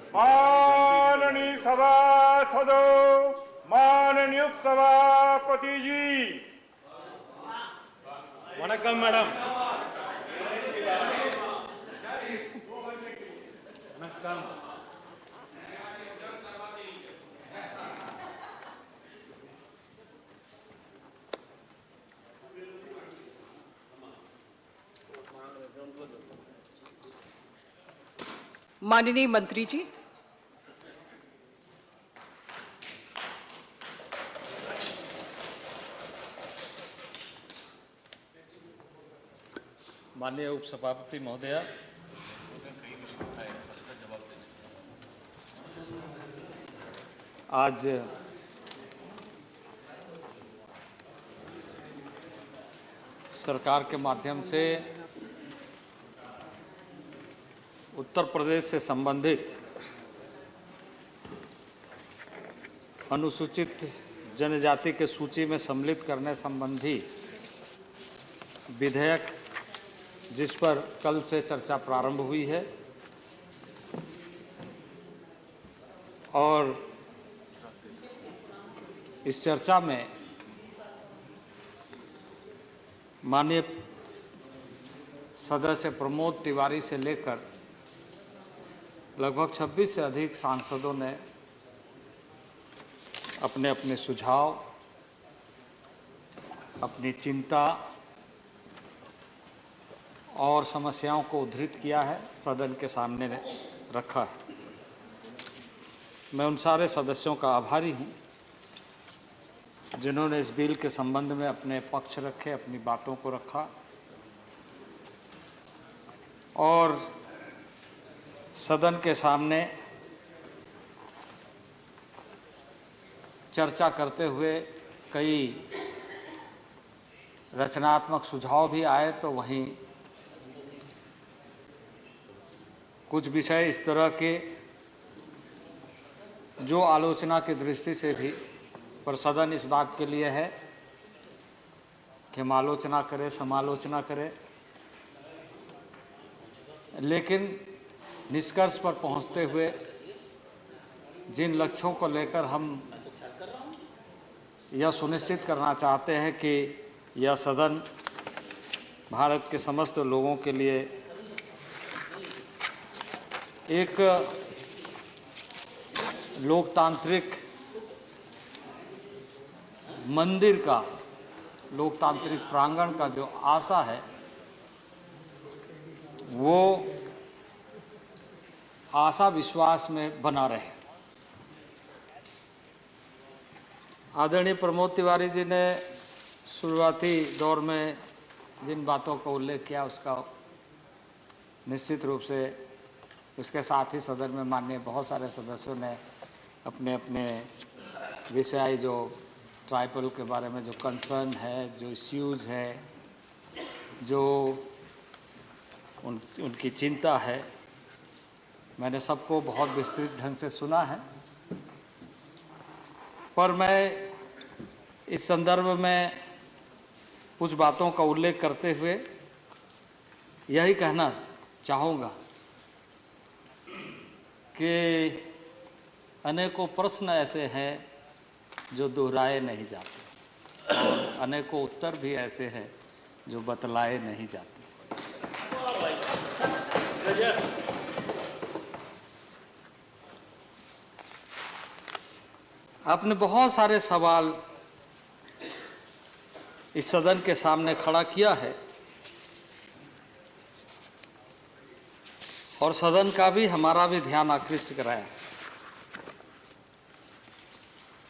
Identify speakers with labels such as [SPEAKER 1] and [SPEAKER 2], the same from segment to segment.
[SPEAKER 1] माननीय सभासदों, माननीय सभापति जी।
[SPEAKER 2] वणक्कम मैडम। वणक्कम।
[SPEAKER 3] माननीय मंत्री जी।
[SPEAKER 2] माननीय उपसभापति महोदया, आज सरकार के माध्यम से उत्तर प्रदेश से संबंधित अनुसूचित जनजाति के सूची में सम्मिलित करने संबंधी विधेयक, जिस पर कल से चर्चा प्रारंभ हुई है और इस चर्चा में माननीय सदस्य प्रमोद तिवारी से लेकर लगभग 26 से अधिक सांसदों ने अपने अपने सुझाव, अपनी चिंता और समस्याओं को उद्धृत किया है, सदन के सामने रखा है। मैं उन सारे सदस्यों का आभारी हूं जिन्होंने इस बिल के संबंध में अपने पक्ष रखे, अपनी बातों को रखा और सदन के सामने चर्चा करते हुए कई रचनात्मक सुझाव भी आए, तो वहीं कुछ विषय इस तरह के जो आलोचना की दृष्टि से भी, पर सदन इस बात के लिए है कि हम आलोचना करें, समालोचना करें, लेकिन निष्कर्ष पर पहुंचते हुए जिन लक्ष्यों को लेकर हम यह सुनिश्चित करना चाहते हैं कि यह सदन भारत के समस्त लोगों के लिए एक लोकतांत्रिक मंदिर का, लोकतांत्रिक प्रांगण का जो आशा है वो आशा विश्वास में बना रहे। आदरणीय प्रमोद तिवारी जी ने शुरुआती दौर में जिन बातों का उल्लेख किया उसका निश्चित रूप से उसके साथ ही सदन में माननीय बहुत सारे सदस्यों ने अपने अपने विषय, जो ट्राइबल के बारे में जो कंसर्न है, जो इश्यूज है, जो उनकी चिंता है, मैंने सबको बहुत विस्तृत ढंग से सुना है। पर मैं इस संदर्भ में कुछ बातों का उल्लेख करते हुए यही कहना चाहूँगा कि अनेकों प्रश्न ऐसे हैं जो दोहराए नहीं जाते और अनेकों उत्तर भी ऐसे हैं जो बतलाए नहीं जाते। आपने बहुत सारे सवाल इस सदन के सामने खड़ा किया है और सदन का भी, हमारा भी ध्यान आकृष्ट कराया।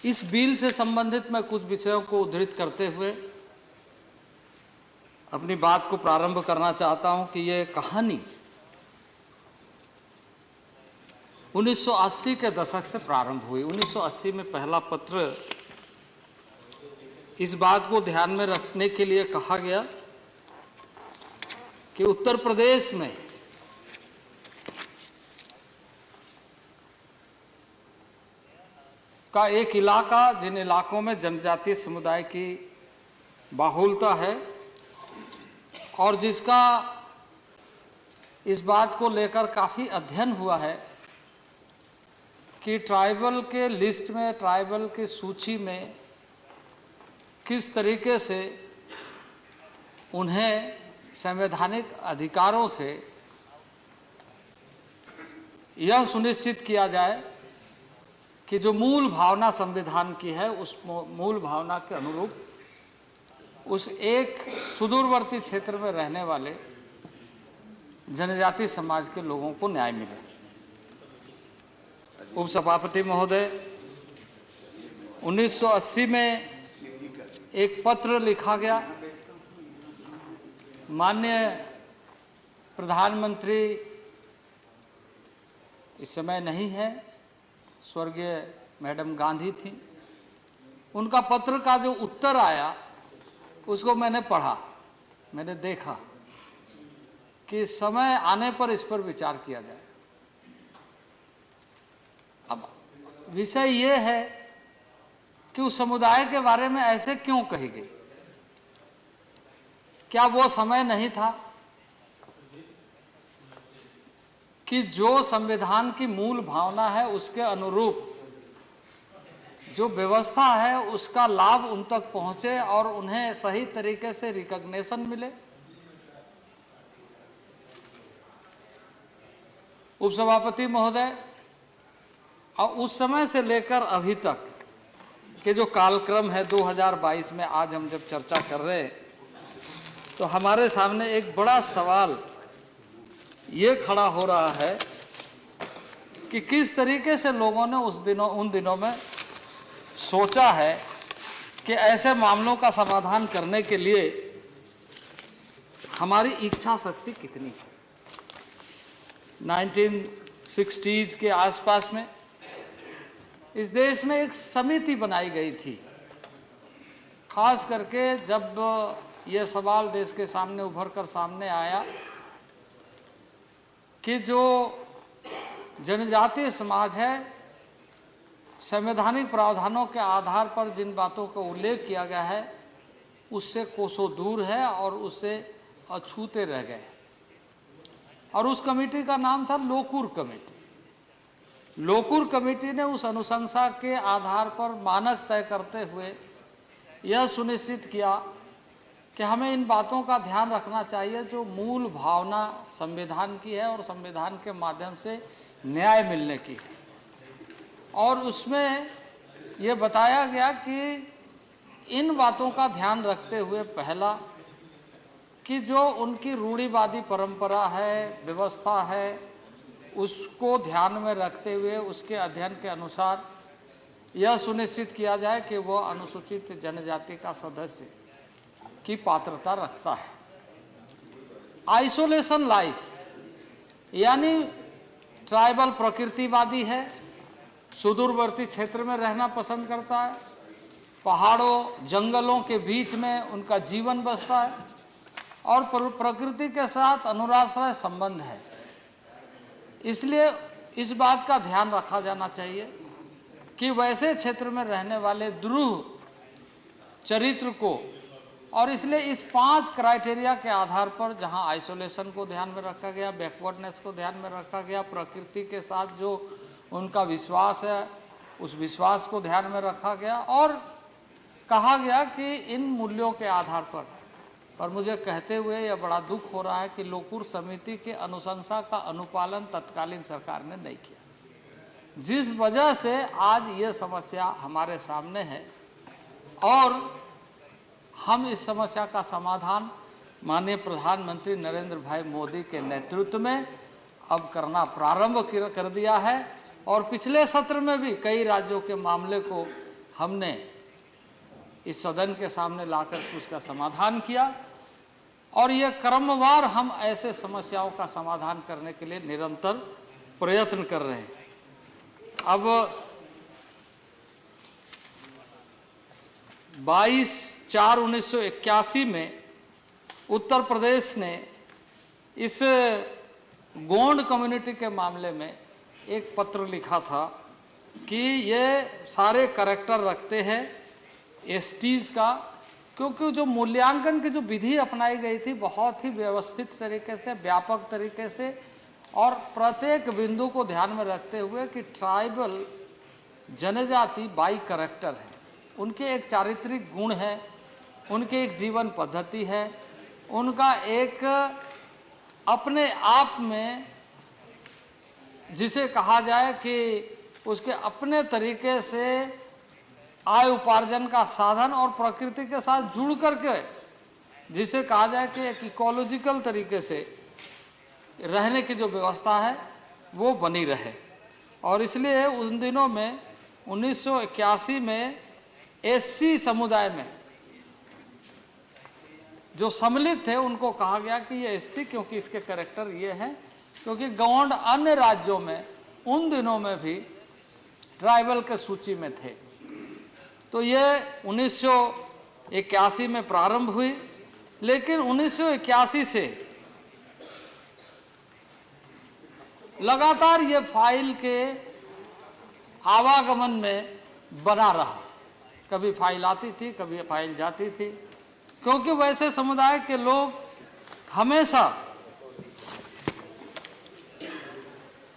[SPEAKER 2] इस बिल से संबंधित मैं कुछ विषयों को उद्धृत करते हुए अपनी बात को प्रारंभ करना चाहता हूं कि ये कहानी 1980 के दशक से प्रारंभ हुई। 1980 में पहला पत्र इस बात को ध्यान में रखने के लिए कहा गया कि उत्तर प्रदेश में का एक इलाका, जिन इलाकों में जनजातीय समुदाय की बाहुलता है और जिसका इस बात को लेकर काफ़ी अध्ययन हुआ है कि ट्राइबल के लिस्ट में, ट्राइबल की सूची में किस तरीके से उन्हें संवैधानिक अधिकारों से यह सुनिश्चित किया जाए कि जो मूल भावना संविधान की है उस मूल भावना के अनुरूप उस एक सुदूरवर्ती क्षेत्र में रहने वाले जनजाति समाज के लोगों को न्याय मिले। उपसभापति महोदय, 1980 में एक पत्र लिखा गया, माननीय प्रधानमंत्री इस समय नहीं है, स्वर्गीय मैडम गांधी थी, उनका पत्र का जो उत्तर आया उसको मैंने पढ़ा, मैंने देखा कि समय आने पर इस पर विचार किया जाए। अब विषय ये है कि उस समुदाय के बारे में ऐसे क्यों कही गई? क्या वो समय नहीं था कि जो संविधान की मूल भावना है उसके अनुरूप जो व्यवस्था है उसका लाभ उन तक पहुंचे और उन्हें सही तरीके से रिकॉग्निशन मिले? उपसभापति महोदय, और उस समय से लेकर अभी तक के जो कालक्रम है 2022 में आज हम जब चर्चा कर रहे हैं तो हमारे सामने एक बड़ा सवाल ये खड़ा हो रहा है कि किस तरीके से लोगों ने उन दिनों में सोचा है कि ऐसे मामलों का समाधान करने के लिए हमारी इच्छा शक्ति कितनी है। 1960s के आसपास में इस देश में एक समिति बनाई गई थी, खास करके जब यह सवाल देश के सामने उभर कर सामने आया कि जो जनजातीय समाज है संवैधानिक प्रावधानों के आधार पर जिन बातों का उल्लेख किया गया है उससे कोसों दूर है और उससे अछूते रह गए। और उस कमेटी का नाम था लोकूर कमेटी। लोकूर कमेटी ने उस अनुशंसा के आधार पर मानक तय करते हुए यह सुनिश्चित किया कि हमें इन बातों का ध्यान रखना चाहिए जो मूल भावना संविधान की है और संविधान के माध्यम से न्याय मिलने की है। और उसमें ये बताया गया कि इन बातों का ध्यान रखते हुए पहला कि जो उनकी रूढ़िवादी परंपरा है, व्यवस्था है, उसको ध्यान में रखते हुए उसके अध्ययन के अनुसार यह सुनिश्चित किया जाए कि वह अनुसूचित जनजाति का सदस्य की पात्रता रखता है। आइसोलेशन लाइफ यानी ट्राइबल प्रकृतिवादी है, सुदूरवर्ती क्षेत्र में रहना पसंद करता है, पहाड़ों जंगलों के बीच में उनका जीवन बसता है और प्रकृति के साथ अनुराश्रय संबंध है। इसलिए इस बात का ध्यान रखा जाना चाहिए कि वैसे क्षेत्र में रहने वाले द्रुह चरित्र को, और इसलिए इस 5 क्राइटेरिया के आधार पर जहां आइसोलेशन को ध्यान में रखा गया, बैकवर्डनेस को ध्यान में रखा गया, प्रकृति के साथ जो उनका विश्वास है उस विश्वास को ध्यान में रखा गया और कहा गया कि इन मूल्यों के आधार पर मुझे कहते हुए यह बड़ा दुख हो रहा है कि लोकूर समिति के अनुशंसा का अनुपालन तत्कालीन सरकार ने नहीं किया, जिस वजह से आज ये समस्या हमारे सामने है। और हम इस समस्या का समाधान माननीय प्रधानमंत्री नरेंद्र भाई मोदी के नेतृत्व में अब करना प्रारंभ कर दिया है और पिछले सत्र में भी कई राज्यों के मामले को हमने इस सदन के सामने लाकर उसका समाधान किया और ये क्रमवार हम ऐसे समस्याओं का समाधान करने के लिए निरंतर प्रयत्न कर रहे हैं। अब 22/4/1981 में उत्तर प्रदेश ने इस गोंड कम्युनिटी के मामले में एक पत्र लिखा था कि ये सारे करैक्टर रखते हैं एसटीज का, क्योंकि जो मूल्यांकन की जो विधि अपनाई गई थी बहुत ही व्यवस्थित तरीके से, व्यापक तरीके से और प्रत्येक बिंदु को ध्यान में रखते हुए कि ट्राइबल जनजाति बाई कैरेक्टर है, उनके एक चारित्रिक गुण है, उनके एक जीवन पद्धति है, उनका एक अपने आप में जिसे कहा जाए कि उसके अपने तरीके से आय उपार्जन का साधन और प्रकृति के साथ जुड़ करके जिसे कहा जाए कि एक इकोलॉजिकल तरीके से रहने की जो व्यवस्था है वो बनी रहे। और इसलिए उन दिनों में 1981 में एससी समुदाय में जो सम्मिलित थे उनको कहा गया कि ये एसटी, क्योंकि इसके कैरेक्टर ये हैं, क्योंकि गौंड अन्य राज्यों में उन दिनों में भी ट्राइबल के सूची में थे। तो ये 1981 में प्रारंभ हुई, लेकिन 1981 से लगातार ये फाइल के आवागमन में बना रहा। कभी फाइल आती थी, कभी फाइल जाती थी, क्योंकि वैसे समुदाय के लोग हमेशा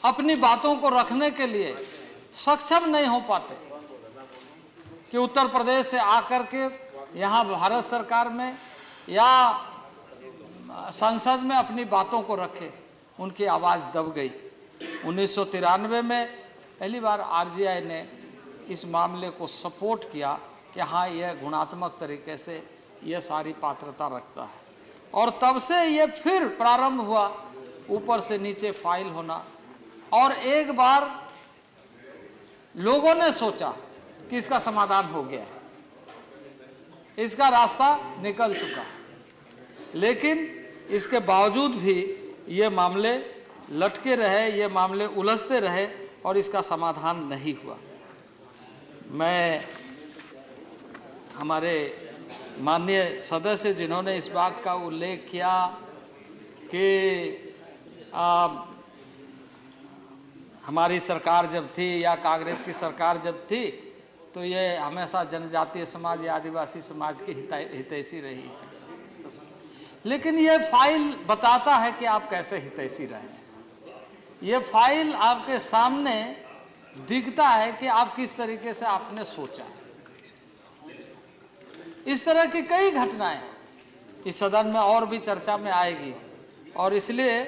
[SPEAKER 2] अपनी बातों को रखने के लिए सक्षम नहीं हो पाते कि उत्तर प्रदेश से आकर के यहाँ भारत सरकार में या संसद में अपनी बातों को रखे। उनकी आवाज़ दब गई। 1993 में पहली बार आरजीआई ने इस मामले को सपोर्ट किया कि हाँ, यह गुणात्मक तरीके से यह सारी पात्रता रखता है, और तब से ये फिर प्रारंभ हुआ ऊपर से नीचे फाइल होना। और एक बार लोगों ने सोचा कि इसका समाधान हो गया है, इसका रास्ता निकल चुका है, लेकिन इसके बावजूद भी ये मामले लटके रहे, ये मामले उलझते रहे और इसका समाधान नहीं हुआ। मैं हमारे माननीय सदस्य जिन्होंने इस बात का उल्लेख किया कि हमारी सरकार जब थी या कांग्रेस की सरकार जब थी तो ये हमेशा जनजातीय समाज या आदिवासी समाज की हितैषी रही है, लेकिन ये फाइल बताता है कि आप कैसे हितैषी रहे। ये फाइल आपके सामने दिखता है कि आप किस तरीके से आपने सोचा। इस तरह की कई घटनाएं इस सदन में और भी चर्चा में आएगी, और इसलिए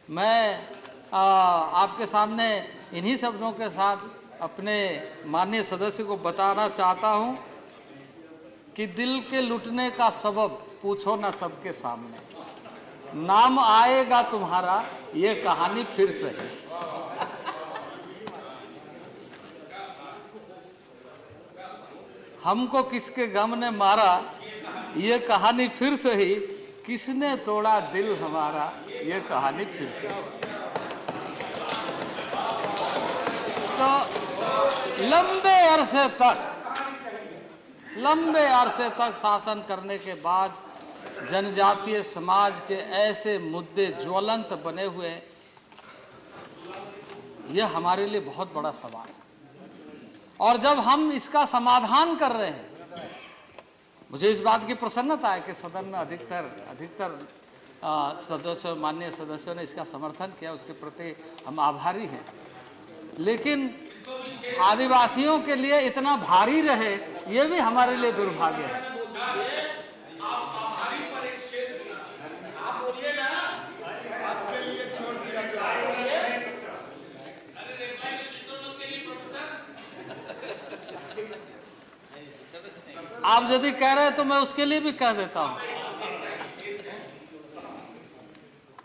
[SPEAKER 2] मैं आपके सामने इन्हीं शब्दों के साथ अपने माननीय सदस्य को बताना चाहता हूं कि दिल के लुटने का सबब पूछो ना सबके सामने, नाम आएगा तुम्हारा ये कहानी फिर से है। हमको किसके गम ने मारा ये कहानी फिर से ही, किसने तोड़ा दिल हमारा ये कहानी फिर से। तो लंबे अरसे तक शासन करने के बाद जनजातीय समाज के ऐसे मुद्दे ज्वलंत बने हुए, यह हमारे लिए बहुत बड़ा सवाल है। और जब हम इसका समाधान कर रहे हैं, मुझे इस बात की प्रसन्नता है कि सदन में अधिकतर सदस्यों, माननीय सदस्यों ने इसका समर्थन किया, उसके प्रति हम आभारी हैं। लेकिन आदिवासियों के लिए इतना भारी रहे, ये भी हमारे लिए दुर्भाग्य है। आप यदि कह रहे हैं तो मैं उसके लिए भी कह देता हूं।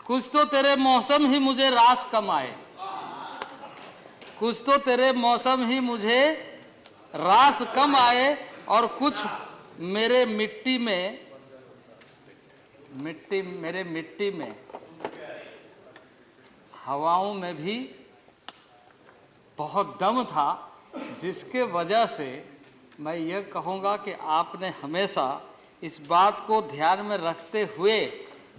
[SPEAKER 2] कुछ तो तेरे मौसम ही मुझे रास कम आए, कुछ तो तेरे मौसम ही मुझे रास कम आए, और कुछ मेरे मिट्टी में हवाओं में भी बहुत दम था, जिसके वजह से मैं ये कहूँगा कि आपने हमेशा इस बात को ध्यान में रखते हुए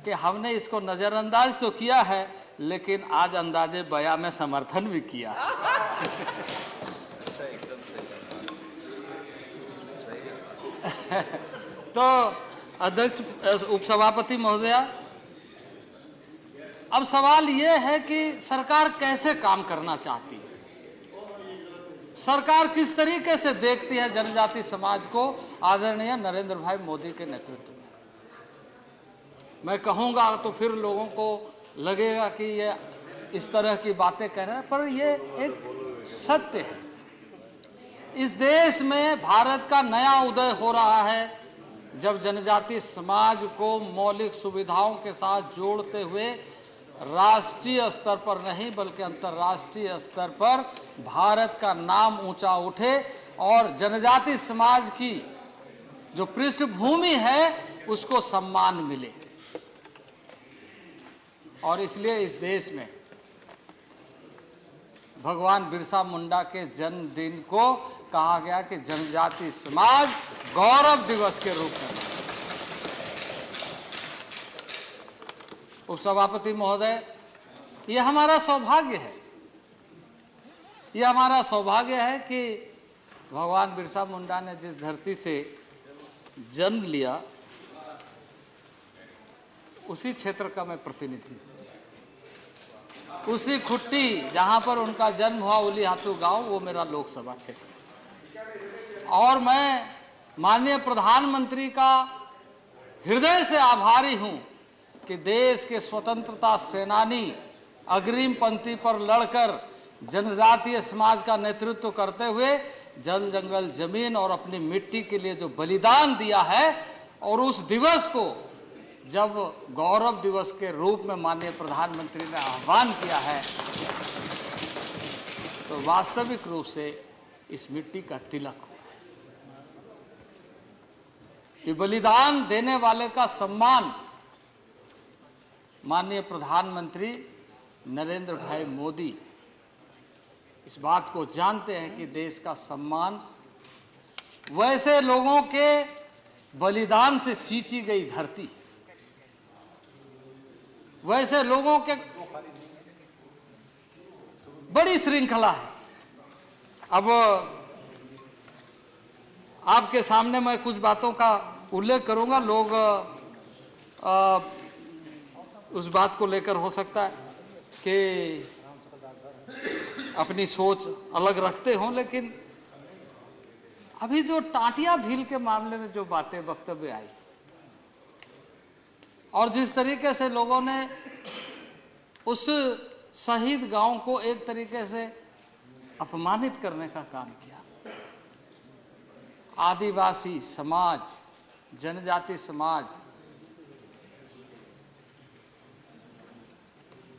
[SPEAKER 2] कि हमने इसको नज़रअंदाज तो किया है, लेकिन आज अंदाजे बयां में समर्थन भी किया। तो अध्यक्ष, उपसभापति महोदया, अब सवाल ये है कि सरकार कैसे काम करना चाहती है। सरकार किस तरीके से देखती है जनजाति समाज को आदरणीय नरेंद्र भाई मोदी के नेतृत्व में। मैं कहूँगा तो फिर लोगों को लगेगा कि ये इस तरह की बातें कह रहे हैं, पर ये एक सत्य है। इस देश में भारत का नया उदय हो रहा है जब जनजाति समाज को मौलिक सुविधाओं के साथ जोड़ते हुए राष्ट्रीय स्तर पर नहीं बल्कि अंतर्राष्ट्रीय स्तर पर भारत का नाम ऊंचा उठे और जनजाति समाज की जो पृष्ठभूमि है उसको सम्मान मिले। और इसलिए इस देश में भगवान बिरसा मुंडा के जन्मदिन को कहा गया कि जनजाति समाज गौरव दिवस के रूप में। उपसभापति महोदय, ये हमारा सौभाग्य है, ये हमारा सौभाग्य है कि भगवान बिरसा मुंडा ने जिस धरती से जन्म लिया उसी क्षेत्र का मैं प्रतिनिधि हूं। उसी खुट्टी जहां पर उनका जन्म हुआ उलीहातू गांव, वो मेरा लोकसभा क्षेत्र। और मैं माननीय प्रधानमंत्री का हृदय से आभारी हूं कि देश के स्वतंत्रता सेनानी अग्रिम पंक्ति पर लड़कर जनजातीय समाज का नेतृत्व करते हुए जल जंगल जमीन और अपनी मिट्टी के लिए जो बलिदान दिया है, और उस दिवस को जब गौरव दिवस के रूप में माननीय प्रधानमंत्री ने आह्वान किया है तो वास्तविक रूप से इस मिट्टी का तिलक हुआ है कि बलिदान देने वाले का सम्मान माननीय प्रधानमंत्री नरेंद्र भाई मोदी इस बात को जानते हैं कि देश का सम्मान वैसे लोगों के बलिदान से सींची गई धरती, वैसे लोगों के बड़ी श्रृंखला है। अब आपके सामने मैं कुछ बातों का उल्लेख करूंगा। लोग उस बात को लेकर हो सकता है कि अपनी सोच अलग रखते हों, लेकिन अभी जो टाटिया भील के मामले में जो बातें वक्तव्य आई और जिस तरीके से लोगों ने उस शहीद गांव को एक तरीके से अपमानित करने का काम किया, आदिवासी समाज, जनजाति समाज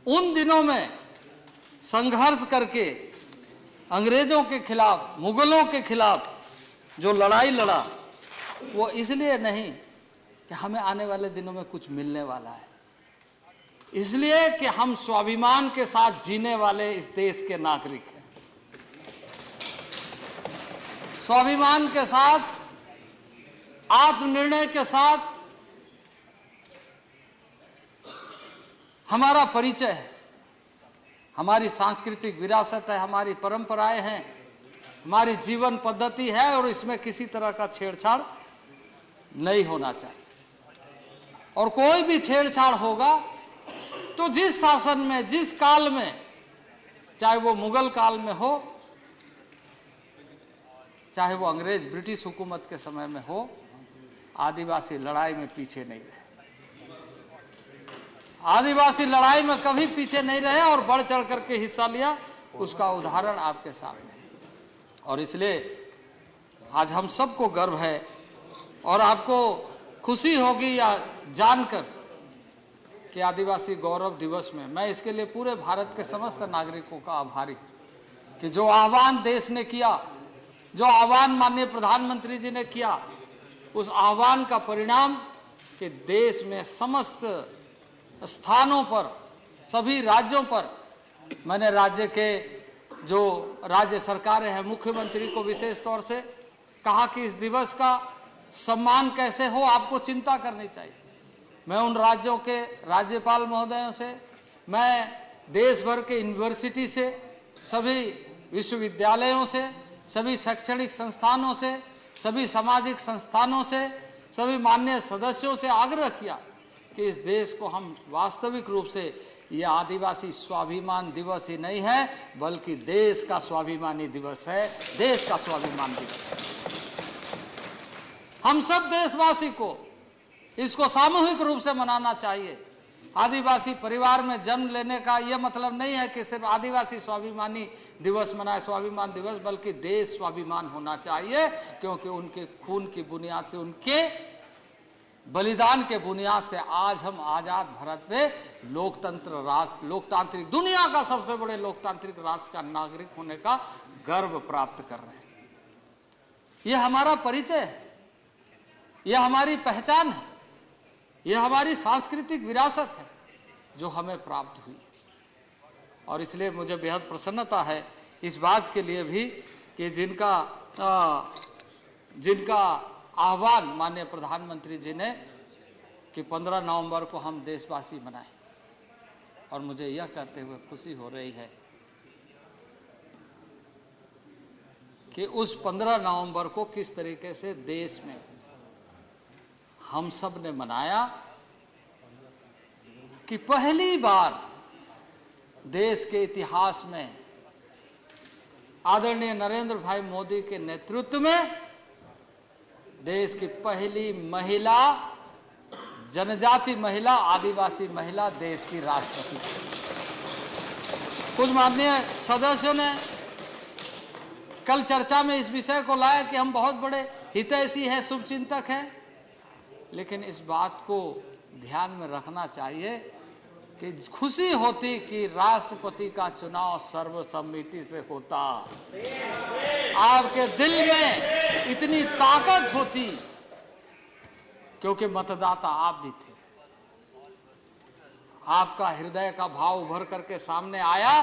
[SPEAKER 2] उन दिनों में संघर्ष करके अंग्रेजों के खिलाफ, मुगलों के खिलाफ जो लड़ाई लड़ा, वो इसलिए नहीं कि हमें आने वाले दिनों में कुछ मिलने वाला है, इसलिए कि हम स्वाभिमान के साथ जीने वाले इस देश के नागरिक हैं। स्वाभिमान के साथ, आत्मनिर्णय के साथ हमारा परिचय है, हमारी सांस्कृतिक विरासत है, हमारी परंपराएं हैं, हमारी जीवन पद्धति है और इसमें किसी तरह का छेड़छाड़ नहीं होना चाहिए। और कोई भी छेड़छाड़ होगा तो जिस शासन में, जिस काल में, चाहे वो मुगल काल में हो, चाहे वो अंग्रेज ब्रिटिश हुकूमत के समय में हो, आदिवासी लड़ाई में पीछे नहीं रहे। आदिवासी लड़ाई में कभी पीछे नहीं रहे और बढ़ चढ़ करके हिस्सा लिया, उसका उदाहरण आपके सामने है। और इसलिए आज हम सबको गर्व है और आपको खुशी होगी या जानकर कि आदिवासी गौरव दिवस में मैं इसके लिए पूरे भारत के समस्त नागरिकों का आभारी कि जो आह्वान देश ने किया, जो आह्वान माननीय प्रधानमंत्री जी ने किया, उस आह्वान का परिणाम कि देश में समस्त स्थानों पर, सभी राज्यों पर, मैंने राज्य के जो राज्य सरकारें हैं, मुख्यमंत्री को विशेष तौर से कहा कि इस दिवस का सम्मान कैसे हो, आपको चिंता करनी चाहिए। मैं उन राज्यों के राज्यपाल महोदयों से, मैं देश भर के यूनिवर्सिटी से, सभी विश्वविद्यालयों से, सभी शैक्षणिक संस्थानों से, सभी सामाजिक संस्थानों से, सभी माननीय सदस्यों से आग्रह किया कि इस देश को हम वास्तविक रूप से ये आदिवासी स्वाभिमान दिवस ही नहीं है, बल्कि देश का स्वाभिमानी दिवस है, देश का स्वाभिमान दिवस है। हम सब देशवासी को इसको सामूहिक रूप से मनाना चाहिए। आदिवासी परिवार में जन्म लेने का यह मतलब नहीं है कि सिर्फ आदिवासी स्वाभिमानी दिवस मनाए, स्वाभिमान दिवस, बल्कि देश स्वाभिमान होना चाहिए, क्योंकि उनके खून की बुनियाद से, उनके बलिदान के बुनियाद से आज हम आजाद भारत में लोकतंत्र राष्ट्र, लोकतांत्रिक, दुनिया का सबसे बड़े लोकतांत्रिक राष्ट्र का नागरिक होने का गर्व प्राप्त कर रहे हैं। यह हमारा परिचय है, यह हमारी पहचान है, यह हमारी सांस्कृतिक विरासत है जो हमें प्राप्त हुई। और इसलिए मुझे बेहद प्रसन्नता है इस बात के लिए भी कि जिनका आह्वान माननीय प्रधानमंत्री जी ने कि 15 नवंबर को हम देशवासी मनाएं। और मुझे यह कहते हुए खुशी हो रही है कि उस 15 नवंबर को किस तरीके से देश में हम सब ने मनाया कि पहली बार देश के इतिहास में आदरणीय नरेंद्र भाई मोदी के नेतृत्व में देश की पहली महिला, जनजाति महिला, आदिवासी महिला देश की राष्ट्रपति। कुछ माननीय सदस्यों ने कल चर्चा में इस विषय को लाया कि हम बहुत बड़े हितैषी हैं, शुभचिंतक हैं, लेकिन इस बात को ध्यान में रखना चाहिए कि खुशी होती कि राष्ट्रपति का चुनाव सर्वसम्मति से होता। आपके दिल में इतनी ताकत होती क्योंकि मतदाता आप भी थे। आपका हृदय का भाव उभर करके सामने आया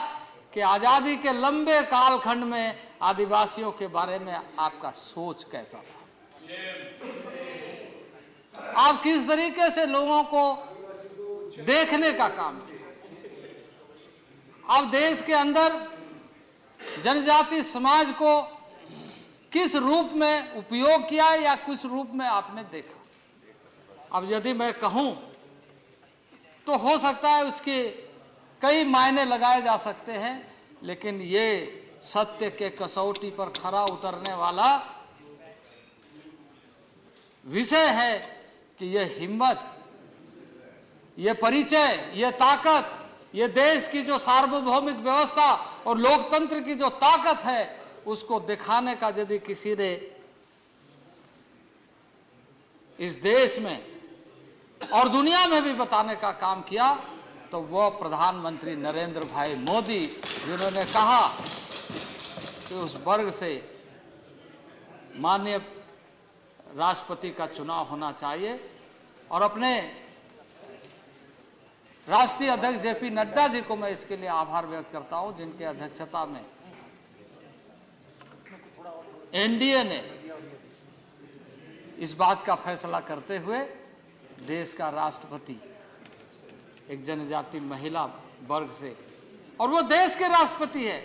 [SPEAKER 2] कि आजादी के लंबे कालखंड में आदिवासियों के बारे में आपका सोच कैसा था, आप किस तरीके से लोगों को देखने का काम किया, आप देश के अंदर जनजाति समाज को किस रूप में उपयोग किया या किस रूप में आपने देखा। अब यदि मैं कहूं तो हो सकता है उसके कई मायने लगाए जा सकते हैं, लेकिन ये सत्य के कसौटी पर खरा उतरने वाला विषय है कि यह हिम्मत, ये परिचय, ये ताकत, ये देश की जो सार्वभौमिक व्यवस्था और लोकतंत्र की जो ताकत है, उसको दिखाने का यदि किसी ने इस देश में और दुनिया में भी बताने का काम किया तो वह प्रधानमंत्री नरेंद्र भाई मोदी, जिन्होंने कहा कि उस वर्ग से माननीय राष्ट्रपति का चुनाव होना चाहिए। और अपने राष्ट्रीय अध्यक्ष जेपी नड्डा जी को मैं इसके लिए आभार व्यक्त करता हूं, जिनके अध्यक्षता में एनडीए ने इस बात का फैसला करते हुए देश का राष्ट्रपति एक जनजाति महिला वर्ग से, और वो देश के राष्ट्रपति है।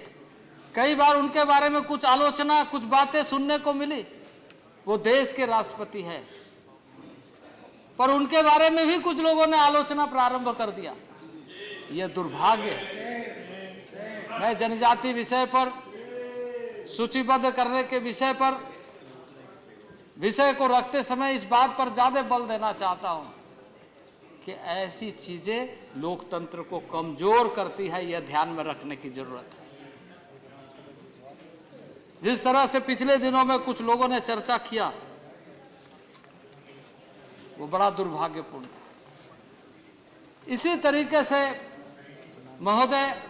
[SPEAKER 2] कई बार उनके बारे में कुछ आलोचना, कुछ बातें सुनने को मिली, वो देश के राष्ट्रपति है, पर उनके बारे में भी कुछ लोगों ने आलोचना प्रारंभ कर दिया। यह दुर्भाग्य है। मैं जनजाति विषय पर, सूचीबद्ध करने के विषय को रखते समय इस बात पर ज्यादा बल देना चाहता हूं कि ऐसी चीजें लोकतंत्र को कमजोर करती है, यह ध्यान में रखने की जरूरत है। जिस तरह से पिछले दिनों में कुछ लोगों ने चर्चा किया, वो बड़ा दुर्भाग्यपूर्ण था। इसी तरीके से महोदय,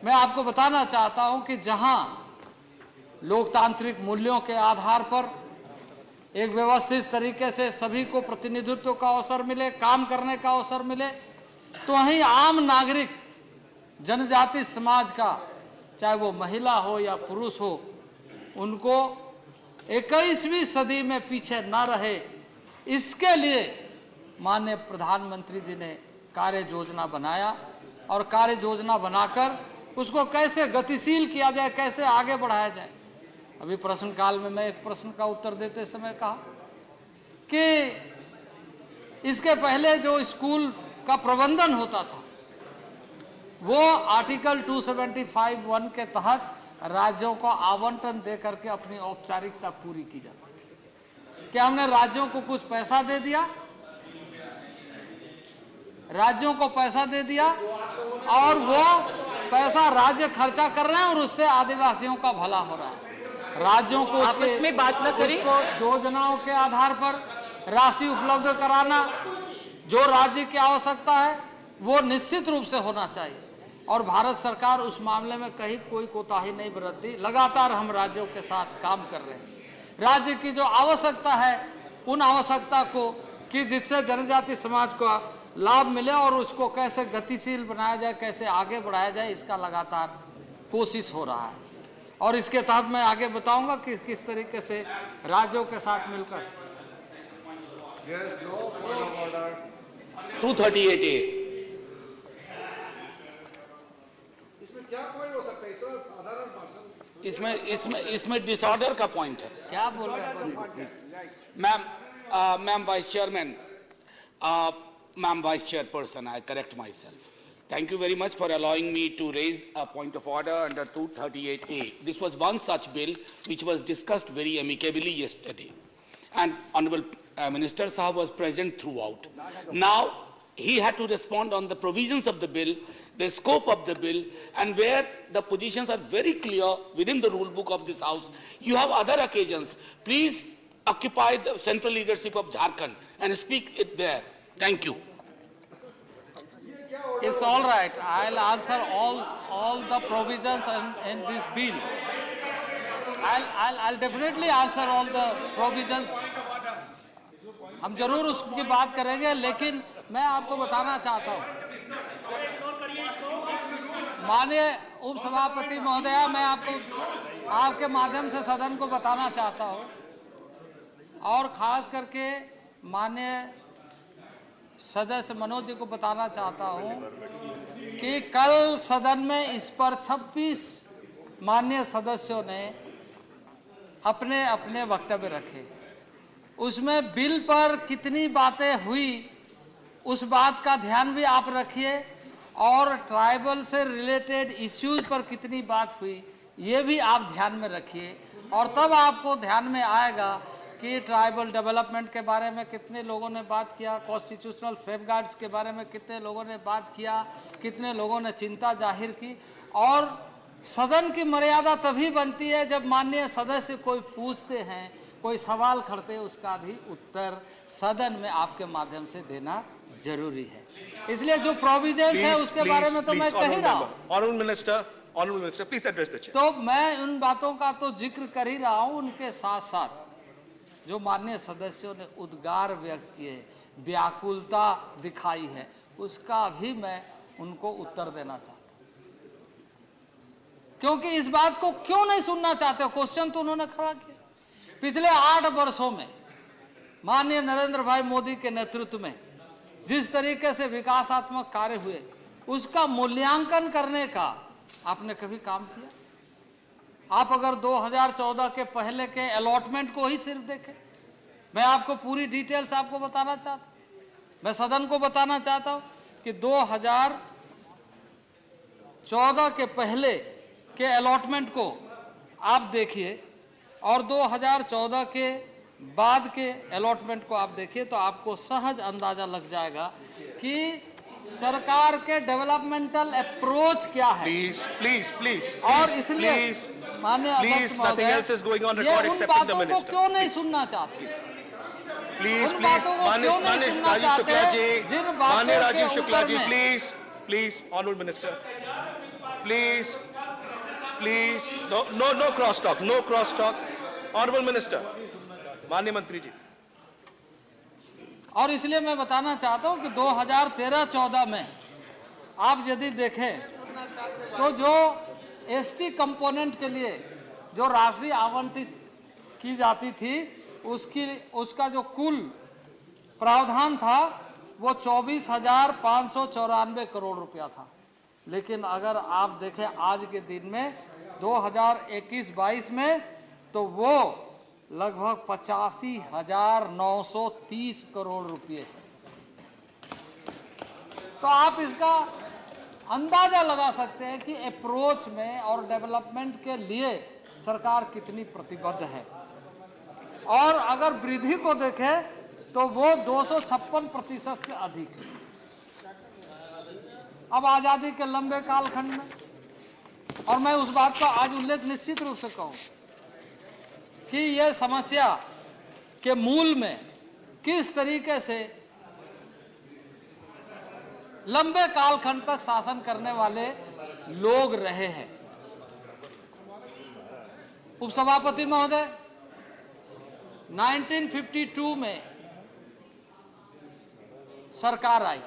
[SPEAKER 2] मैं आपको बताना चाहता हूं कि जहां लोकतांत्रिक मूल्यों के आधार पर एक व्यवस्थित तरीके से सभी को प्रतिनिधित्व का अवसर मिले, काम करने का अवसर मिले, तो वहीं आम नागरिक, जनजाति समाज का, चाहे वो महिला हो या पुरुष हो, उनको 21वीं सदी में पीछे न रहे, इसके लिए माननीय प्रधानमंत्री जी ने कार्य योजना बनाया। और कार्य योजना बनाकर उसको कैसे गतिशील किया जाए, कैसे आगे बढ़ाया जाए। अभी प्रश्नकाल में मैं एक प्रश्न का उत्तर देते समय कहा कि इसके पहले जो स्कूल का प्रबंधन होता था वो आर्टिकल 275(1) के तहत राज्यों को आवंटन दे करके अपनी औपचारिकता पूरी की जाती थी। क्या हमने राज्यों को कुछ पैसा दे दिया? राज्यों को पैसा दे दिया और वो पैसा राज्य खर्चा कर रहे हैं और उससे आदिवासियों का भला हो रहा है। राज्यों को
[SPEAKER 3] आपस में बात न करें।
[SPEAKER 2] योजनाओं के आधार पर राशि उपलब्ध कराना, जो राज्य की आवश्यकता है वो निश्चित रूप से होना चाहिए और भारत सरकार उस मामले में कहीं कोई कोताही नहीं बरतती। लगातार हम राज्यों के साथ काम कर रहे हैं। राज्य की जो आवश्यकता है उन आवश्यकता को कि जिससे जनजाति समाज को लाभ मिले और उसको कैसे गतिशील बनाया जाए, कैसे आगे बढ़ाया जाए, इसका लगातार कोशिश हो रहा है और इसके तहत मैं आगे बताऊंगा कि किस तरीके से राज्यों के साथ मिलकर
[SPEAKER 4] 238A। इसमें डिसऑर्डर का पॉइंट है।
[SPEAKER 2] क्या बोल रहे हैं?
[SPEAKER 4] Ma'am vice chairman, Ma'am Vice Chairperson, I correct myself. Thank you very much for allowing me to raise a point of order under 238A. This was one such bill which was discussed very amicably yesterday. And Honorable Minister Sahab was present throughout. Now, he had to respond on the provisions of the bill, the scope of the bill, and where the positions are very clear within the rule book of this House. You have other occasions. Please occupy the central leadership of Jharkhand and speak it there. Thank you.
[SPEAKER 2] It's all right. I'll answer all the provisions in this bill. I'll definitely answer all the provisions. हम जरूर उसकी बात करेंगे, लेकिन मैं आपको बताना चाहता हूँ, माननीय उप सभापति महोदया, मैं आपके माध्यम से सदन को बताना चाहता हूँ और खास करके माननीय सदस्य मनोज जी को बताना चाहता हूं कि कल सदन में इस पर 26 माननीय सदस्यों ने अपने अपने वक्तव्य रखे। उसमें बिल पर कितनी बातें हुई उस बात का ध्यान भी आप रखिए और ट्राइबल से रिलेटेड इश्यूज पर कितनी बात हुई ये भी आप ध्यान में रखिए और तब आपको ध्यान में आएगा कि ट्राइबल डेवलपमेंट के बारे में कितने लोगों ने बात किया, कॉन्स्टिट्यूशनल सेफगार्ड्स के बारे में कितने लोगों ने बात किया, कितने लोगों ने चिंता जाहिर की। और सदन की मर्यादा तभी बनती है जब माननीय सदस्य कोई पूछते हैं, कोई सवाल करते हैं, उसका भी उत्तर सदन में आपके माध्यम से देना जरूरी है। इसलिए जो प्रोविजन है उसके बारे में तो मैं कह ही रहा हूँ।
[SPEAKER 5] Honorable Minister, please address the chair.
[SPEAKER 2] तो मैं उन बातों का तो जिक्र कर ही रहा हूँ, उनके साथ साथ जो माननीय सदस्यों ने उद्गार व्यक्त किए, व्याकुलता दिखाई है, उसका भी मैं उनको उत्तर देना चाहता हूं। क्योंकि इस बात को क्यों नहीं सुनना चाहते? क्वेश्चन तो उन्होंने खड़ा किया। पिछले 8 वर्षों में माननीय नरेंद्र भाई मोदी के नेतृत्व में जिस तरीके से विकासात्मक कार्य हुए, उसका मूल्यांकन करने का आपने कभी काम किया? आप अगर 2014 के पहले के अलॉटमेंट को ही सिर्फ देखें, मैं आपको पूरी डिटेल्स आपको बताना चाहता हूं, मैं सदन को बताना चाहता हूं कि 2014 के पहले के अलॉटमेंट को आप देखिए और 2014 के बाद के अलॉटमेंट को आप देखिए तो आपको सहज अंदाजा लग जाएगा कि सरकार के डेवलपमेंटल अप्रोच क्या है।
[SPEAKER 5] प्लीज
[SPEAKER 2] और इसलिए माननीय अध्यक्ष महोदय, ये उन बातों को क्यों नहीं सुनना चाहते?
[SPEAKER 5] प्लीज
[SPEAKER 2] उन बातों को क्यों नहीं सुनना चाहते जिन बातों के ऊपर में
[SPEAKER 5] please honourable minister, please no cross talk, honourable minister, माननीय मंत्री जी।
[SPEAKER 2] और इसलिए मैं बताना चाहता हूं कि 2013-14 में आप यदि देखें तो जो एसटी कंपोनेंट के लिए जो राशि आवंटित की जाती थी उसका जो कुल प्रावधान था वो 24,594 करोड़ रुपया था। लेकिन अगर आप देखें आज के दिन में 2021-22 में तो वो लगभग 85,930 करोड़ रुपये है। तो आप इसका अंदाजा लगा सकते हैं कि अप्रोच में और डेवलपमेंट के लिए सरकार कितनी प्रतिबद्ध है। और अगर वृद्धि को देखें तो वो 256% से अधिक है। अब आजादी के लंबे कालखंड में, और मैं उस बात का आज उल्लेख निश्चित रूप से कहूं कि यह समस्या के मूल में किस तरीके से लंबे कालखंड तक शासन करने वाले लोग रहे हैं। उपसभापति महोदय, 1952 में सरकार आई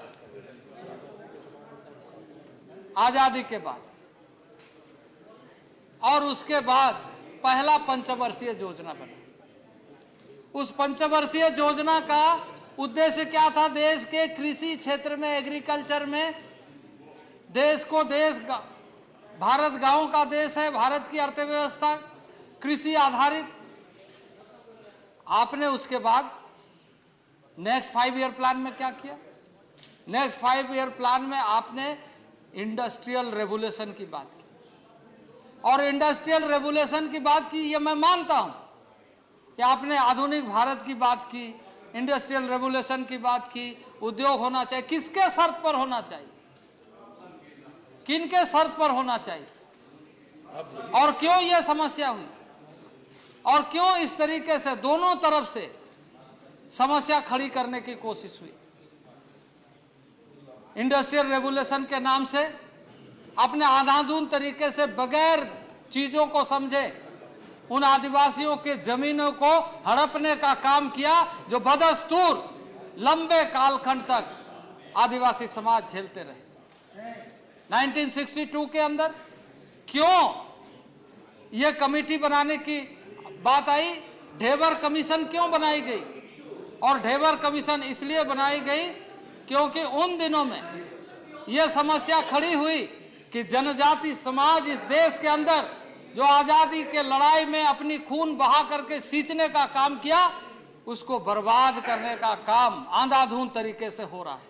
[SPEAKER 2] आजादी के बाद, और उसके बाद पहला पंचवर्षीय योजना बना। उस पंचवर्षीय योजना का उद्देश्य क्या था? देश के कृषि क्षेत्र में, एग्रीकल्चर में, भारत गांव का देश है, भारत की अर्थव्यवस्था कृषि आधारित। आपने उसके बाद नेक्स्ट 5 ईयर प्लान में क्या किया? नेक्स्ट 5 ईयर प्लान में आपने इंडस्ट्रियल रेवोल्यूशन की बात की, और इंडस्ट्रियल रेवोल्यूशन की बात की, ये मैं मानता हूं कि आपने आधुनिक भारत की बात की, इंडस्ट्रियल रेवोल्यूशन की बात की। उद्योग होना चाहिए, किसके शर्त पर होना चाहिए, किनके शर्त पर होना चाहिए, और क्यों यह समस्या हुई, और क्यों इस तरीके से दोनों तरफ से समस्या खड़ी करने की कोशिश हुई। इंडस्ट्रियल रेवोल्यूशन के नाम से अपने अंधाधुंध तरीके से बगैर चीजों को समझे उन आदिवासियों के जमीनों को हड़पने का काम किया, जो बदस्तूर लंबे कालखंड तक आदिवासी समाज झेलते रहे। 1962 के अंदर क्यों यह कमेटी बनाने की बात आई? ढेबर कमीशन क्यों बनाई गई? और ढेबर कमीशन इसलिए बनाई गई क्योंकि उन दिनों में यह समस्या खड़ी हुई कि जनजाति समाज इस देश के अंदर जो आजादी के लड़ाई में अपनी खून बहा करके सींचने का काम किया, उसको बर्बाद करने का काम अंधाधुंध तरीके से हो रहा है,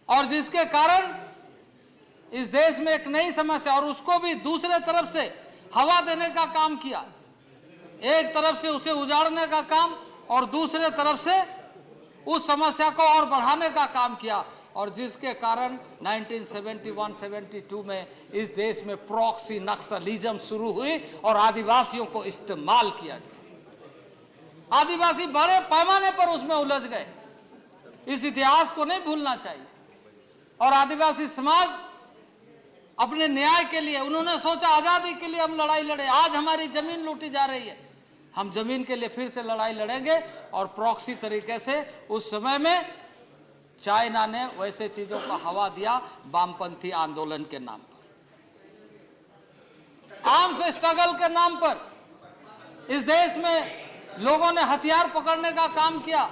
[SPEAKER 2] और जिसके कारण इस देश में एक नई समस्या, और उसको भी दूसरे तरफ से हवा देने का काम किया। एक तरफ से उसे उजाड़ने का काम और दूसरे तरफ से उस समस्या को और बढ़ाने का काम किया, और जिसके कारण 1971-72 में इस देश में प्रॉक्सी नक्सलिज्म शुरू हुई और आदिवासियों को इस्तेमाल किया गया। आदिवासी बड़े पैमाने पर उसमें उलझ गए। इस इतिहास को नहीं भूलना चाहिए। और आदिवासी समाज अपने न्याय के लिए, उन्होंने सोचा आजादी के लिए हम लड़ाई लड़े, आज हमारी जमीन लूटी जा रही है, हम जमीन के लिए फिर से लड़ाई लड़ेंगे। और प्रॉक्सी तरीके से उस समय में चाइना ने वैसे चीजों को हवा दिया वामपंथी आंदोलन के नाम पर, आर्म्स स्ट्रगल के नाम पर इस देश में लोगों ने हथियार पकड़ने का काम किया।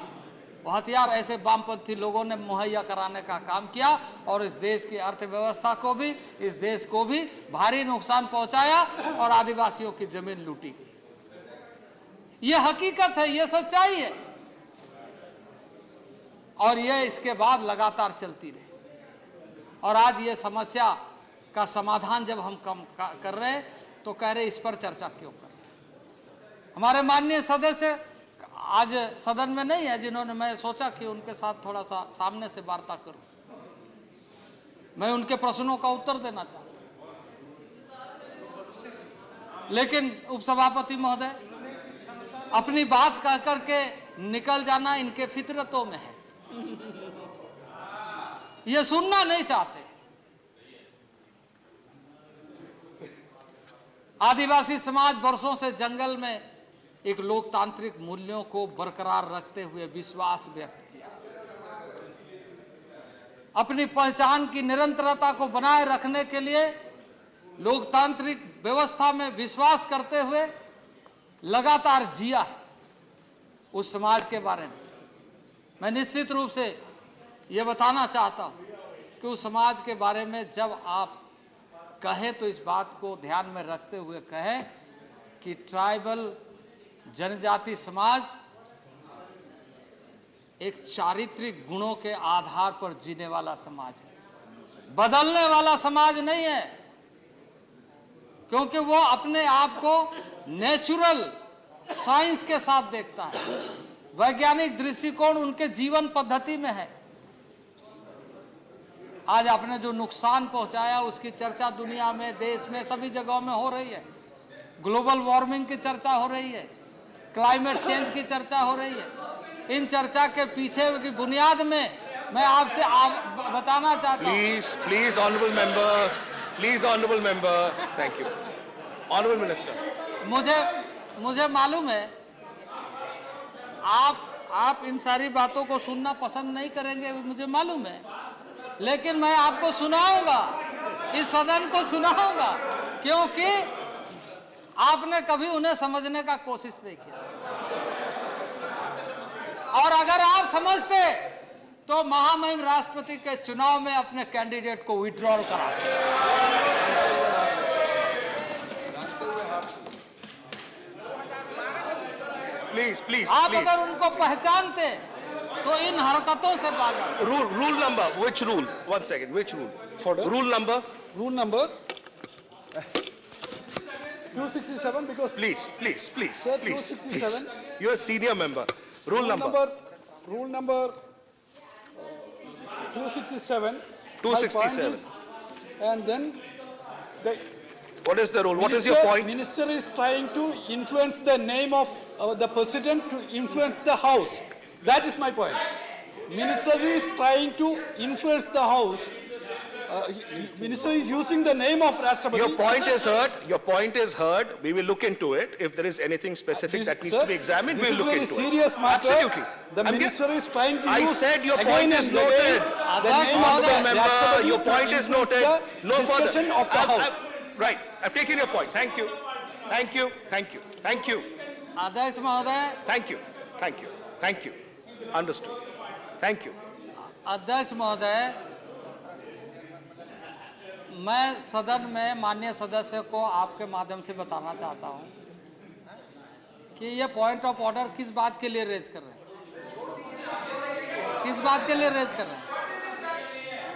[SPEAKER 2] वो हथियार ऐसे वामपंथी लोगों ने मुहैया कराने का काम किया, और इस देश की अर्थव्यवस्था को भी, इस देश को भी भारी नुकसान पहुंचाया, और आदिवासियों की जमीन लूटी गई। यह हकीकत है, यह सच्चाई है, और यह इसके बाद लगातार चलती रही। और आज ये समस्या का समाधान जब हम कर रहे हैं तो कह रहे इस पर चर्चा क्यों कर रहे हैं। हमारे माननीय सदस्य आज सदन में नहीं है, जिन्होंने, मैं सोचा कि उनके साथ थोड़ा सा सामने से वार्ता करूं, मैं उनके प्रश्नों का उत्तर देना चाहता हूं। लेकिन उपसभापति महोदय, अपनी बात कह करके निकल जाना इनके फितरतों में है, ये सुनना नहीं चाहते। आदिवासी समाज वर्षों से जंगल में एक लोकतांत्रिक मूल्यों को बरकरार रखते हुए विश्वास व्यक्त किया, अपनी पहचान की निरंतरता को बनाए रखने के लिए लोकतांत्रिक व्यवस्था में विश्वास करते हुए लगातार जिया है। उस समाज के बारे में मैं निश्चित रूप से ये बताना चाहता हूं कि उस समाज के बारे में जब आप कहें तो इस बात को ध्यान में रखते हुए कहें कि ट्राइबल जनजाति समाज एक चारित्रिक गुणों के आधार पर जीने वाला समाज है। बदलने वाला समाज नहीं है, क्योंकि वो अपने आप को नेचुरल साइंस के साथ देखता है। वैज्ञानिक दृष्टिकोण उनके जीवन पद्धति में है। आज आपने जो नुकसान पहुंचाया उसकी चर्चा दुनिया में, देश में, सभी जगहों में हो रही है। ग्लोबल वार्मिंग की चर्चा हो रही है, क्लाइमेट चेंज की चर्चा हो रही है। इन चर्चा के पीछे की बुनियाद में मैं आपसे बताना चाहता हूं।
[SPEAKER 5] Please honourable member, thank you. Honourable minister,
[SPEAKER 2] मुझे मालूम है आप इन सारी बातों को सुनना पसंद नहीं करेंगे, मुझे मालूम है, लेकिन मैं आपको सुनाऊंगा, इस सदन को सुनाऊंगा, क्योंकि आपने कभी उन्हें समझने का कोशिश नहीं किया। और अगर आप समझते तो महामहिम राष्ट्रपति के चुनाव में अपने कैंडिडेट को विड्रॉल कराते।
[SPEAKER 5] प्लीज
[SPEAKER 2] आप अगर उनको पहचानते तो इन हरकतों से भागा।
[SPEAKER 5] Rule number, which rule? 1 second, which rule?
[SPEAKER 3] Further?
[SPEAKER 5] Rule number?
[SPEAKER 3] Rule number 267, because
[SPEAKER 5] Please.
[SPEAKER 3] Sir, 267.
[SPEAKER 5] You're a senior member. Rule number?
[SPEAKER 3] Rule number 267.
[SPEAKER 5] 267.
[SPEAKER 3] My point is, and then the
[SPEAKER 5] What is the rule? What is your point?
[SPEAKER 3] Minister is trying to influence the name of the president to influence the house. That is my point. Minister is trying to influence the house. Minister is using the name of Rashtrapati.
[SPEAKER 5] Your point is heard. Your point is heard. We will look into it. If there is anything specific that needs to be examined, we will look into it.
[SPEAKER 3] This is very serious matter.
[SPEAKER 5] Absolutely.
[SPEAKER 3] The minister is trying to
[SPEAKER 5] I
[SPEAKER 3] use
[SPEAKER 5] said your
[SPEAKER 3] again
[SPEAKER 5] point is
[SPEAKER 3] and
[SPEAKER 5] noted.
[SPEAKER 3] again the name of the
[SPEAKER 5] Member,
[SPEAKER 3] Rashtrapati
[SPEAKER 5] your
[SPEAKER 3] to
[SPEAKER 5] point is
[SPEAKER 3] influence
[SPEAKER 5] noted.
[SPEAKER 3] the
[SPEAKER 5] No further.
[SPEAKER 3] discussion of the house.
[SPEAKER 5] Right. I've taken your point. Thank you. Thank you. Thank you. Thank you.
[SPEAKER 2] अध्यक्ष महोदय,
[SPEAKER 5] Thank you. Thank you. Thank you. Understood. Thank you.
[SPEAKER 2] अध्यक्ष महोदय, मैं सदन में माननीय सदस्य को आपके माध्यम से बताना चाहता हूं कि ये पॉइंट ऑफ ऑर्डर किस बात के लिए रेज कर रहे हैं, किस बात के लिए रेज कर रहे हैं।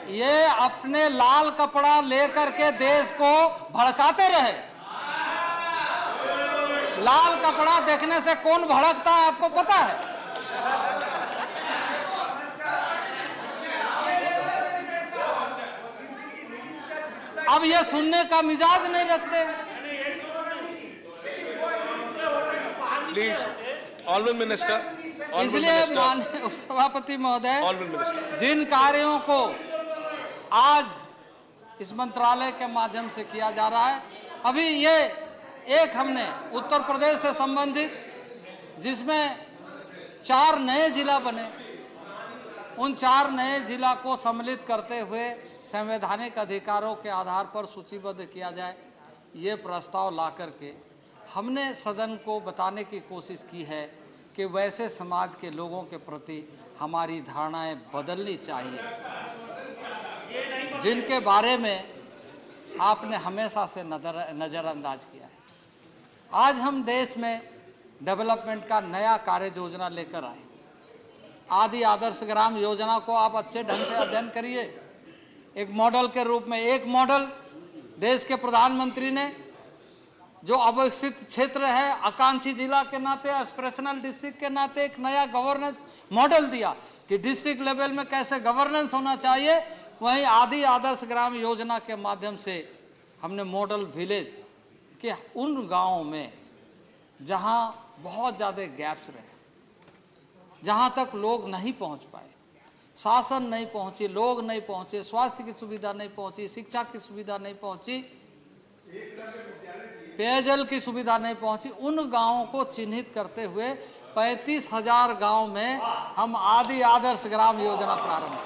[SPEAKER 2] ये अपने लाल कपड़ा लेकर के देश को भड़काते रहे। लाल कपड़ा देखने से कौन भड़कता है आपको पता है? अब ये सुनने का मिजाज नहीं रखते।
[SPEAKER 5] Please, Honorable Minister.
[SPEAKER 2] इसलिए माननीय उपसभापति महोदय,
[SPEAKER 5] Honorable Minister.
[SPEAKER 2] जिन कार्यों को आज इस मंत्रालय के माध्यम से किया जा रहा है, अभी ये एक हमने उत्तर प्रदेश से संबंधित जिसमें 4 नए जिला बने, उन 4 नए जिला को सम्मिलित करते हुए संवैधानिक अधिकारों के आधार पर सूचीबद्ध किया जाए, ये प्रस्ताव ला करके हमने सदन को बताने की कोशिश की है कि वैसे समाज के लोगों के प्रति हमारी धारणाएं बदलनी चाहिए जिनके बारे में आपने हमेशा से नज़रअंदाज किया है। आज हम देश में डेवलपमेंट का नया कार्य योजना लेकर आए। आदि आदर्श ग्राम योजना को आप अच्छे ढंग से अध्ययन करिए। एक मॉडल के रूप में, एक मॉडल देश के प्रधानमंत्री ने जो अविकसित क्षेत्र है, आकांक्षी जिला के नाते, एस्पिरेशनल डिस्ट्रिक्ट के नाते एक नया गवर्नेंस मॉडल दिया कि डिस्ट्रिक्ट लेवल में कैसे गवर्नेंस होना चाहिए। वहीं आदि आदर्श ग्राम योजना के माध्यम से हमने मॉडल विलेज के उन गांवों में जहां बहुत ज़्यादा गैप्स रहे, जहां तक लोग नहीं पहुंच पाए, शासन नहीं पहुंची, लोग नहीं पहुंचे, स्वास्थ्य की सुविधा नहीं पहुंची, शिक्षा की सुविधा नहीं पहुंची, पेयजल की सुविधा नहीं पहुंची, उन गांवों को चिन्हित करते हुए 35,000 गांव में हम आदि आदर्श ग्राम योजना प्रारंभ की।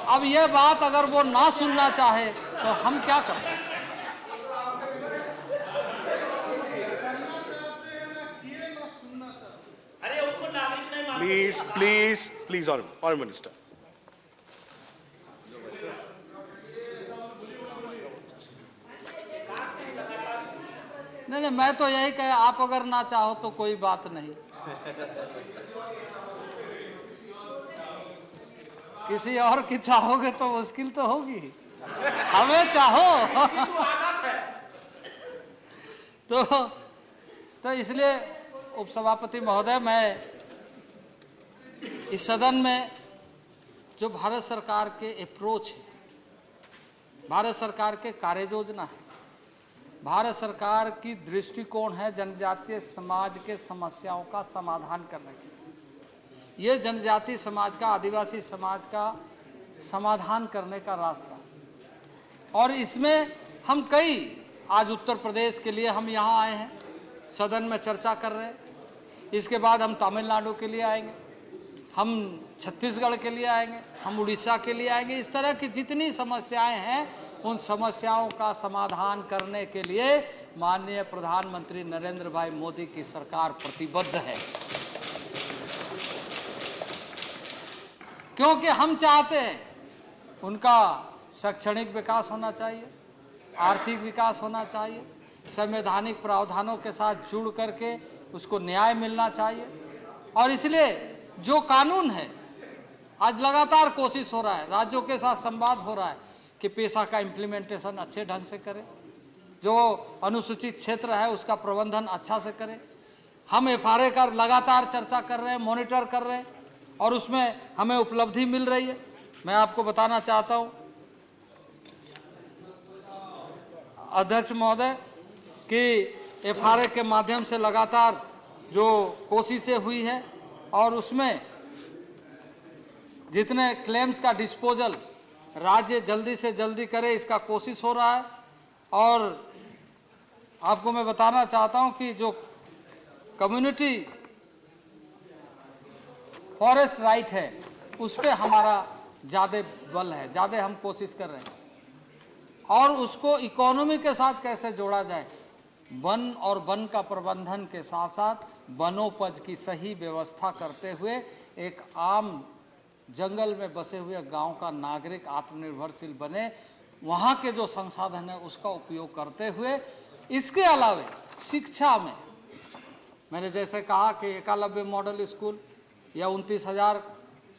[SPEAKER 2] अब यह बात अगर वो ना सुनना चाहे तो हम क्या कर सकते हैं?
[SPEAKER 5] Please, Honorable Minister.
[SPEAKER 2] नहीं, मैं तो यही कह, आप अगर ना चाहो तो कोई बात नहीं। किसी और की चाहोगे तो मुश्किल तो होगी, हमें चाहो। तो इसलिए उपसभापति महोदय, मैं इस सदन में जो भारत सरकार के अप्रोच है, भारत सरकार के कार्य योजना है, भारत सरकार की दृष्टिकोण है जनजातीय समाज के समस्याओं का समाधान करने के लिए, ये जनजातीय समाज का, आदिवासी समाज का समाधान करने का रास्ता। और इसमें हम आज उत्तर प्रदेश के लिए हम यहाँ आए हैं, सदन में चर्चा कर रहे हैं, इसके बाद हम तमिलनाडु के लिए आएंगे, हम छत्तीसगढ़ के लिए आएंगे, हम उड़ीसा के लिए आएंगे। इस तरह की जितनी समस्याएं हैं, उन समस्याओं का समाधान करने के लिए माननीय प्रधानमंत्री नरेंद्र भाई मोदी की सरकार प्रतिबद्ध है। क्योंकि हम चाहते हैं उनका शैक्षणिक विकास होना चाहिए, आर्थिक विकास होना चाहिए, संवैधानिक प्रावधानों के साथ जुड़ करके उसको न्याय मिलना चाहिए। और इसलिए जो कानून है, आज लगातार कोशिश हो रहा है, राज्यों के साथ संवाद हो रहा है कि पेशा का इम्प्लीमेंटेशन अच्छे ढंग से करें, जो अनुसूचित क्षेत्र है उसका प्रबंधन अच्छा से करें। हम FRA का लगातार चर्चा कर रहे हैं, मॉनिटर कर रहे हैं, और उसमें हमें उपलब्धि मिल रही है। मैं आपको बताना चाहता हूं अध्यक्ष महोदय कि FRA के माध्यम से लगातार जो कोशिशें हुई है, और उसमें जितने क्लेम्स का डिस्पोजल राज्य जल्दी से जल्दी करे, इसका कोशिश हो रहा है। और आपको मैं बताना चाहता हूं कि जो कम्युनिटी फॉरेस्ट राइट है, उस पर हमारा ज़्यादा बल है, ज़्यादा हम कोशिश कर रहे हैं। और उसको इकोनॉमी के साथ कैसे जोड़ा जाए, वन और वन का प्रबंधन के साथ साथ वनोपज की सही व्यवस्था करते हुए एक आम जंगल में बसे हुए गांव का नागरिक आत्मनिर्भरशील बने, वहाँ के जो संसाधन है उसका उपयोग करते हुए। इसके अलावा शिक्षा में मैंने जैसे कहा कि एकलव्य मॉडल स्कूल या 29,000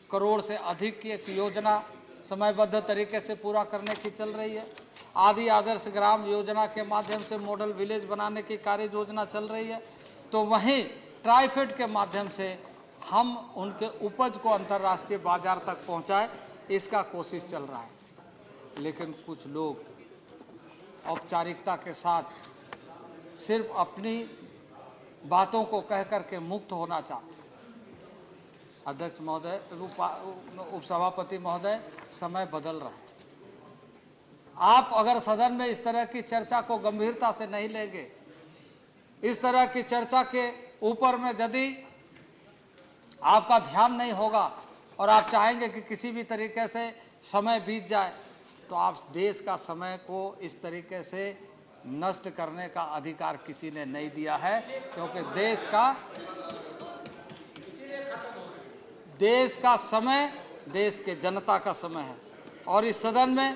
[SPEAKER 2] करोड़ से अधिक की एक योजना समयबद्ध तरीके से पूरा करने की चल रही है। आदि आदर्श ग्राम योजना के माध्यम से मॉडल विलेज बनाने की कार्य योजना चल रही है। तो वहीं ट्राइफेड के माध्यम से हम उनके उपज को अंतर्राष्ट्रीय बाजार तक पहुंचाए, इसका कोशिश चल रहा है। लेकिन कुछ लोग औपचारिकता के साथ सिर्फ अपनी बातों को कह करके मुक्त होना चाहते। अध्यक्ष महोदय, उपसभापति महोदय, समय बदल रहा है। आप अगर सदन में इस तरह की चर्चा को गंभीरता से नहीं लेंगे, इस तरह की चर्चा के ऊपर में यदि आपका ध्यान नहीं होगा और आप चाहेंगे कि किसी भी तरीके से समय बीत जाए, तो आप देश का समय को इस तरीके से नष्ट करने का अधिकार किसी ने नहीं दिया है। क्योंकि देश का समय देश के जनता का समय है। और इस सदन में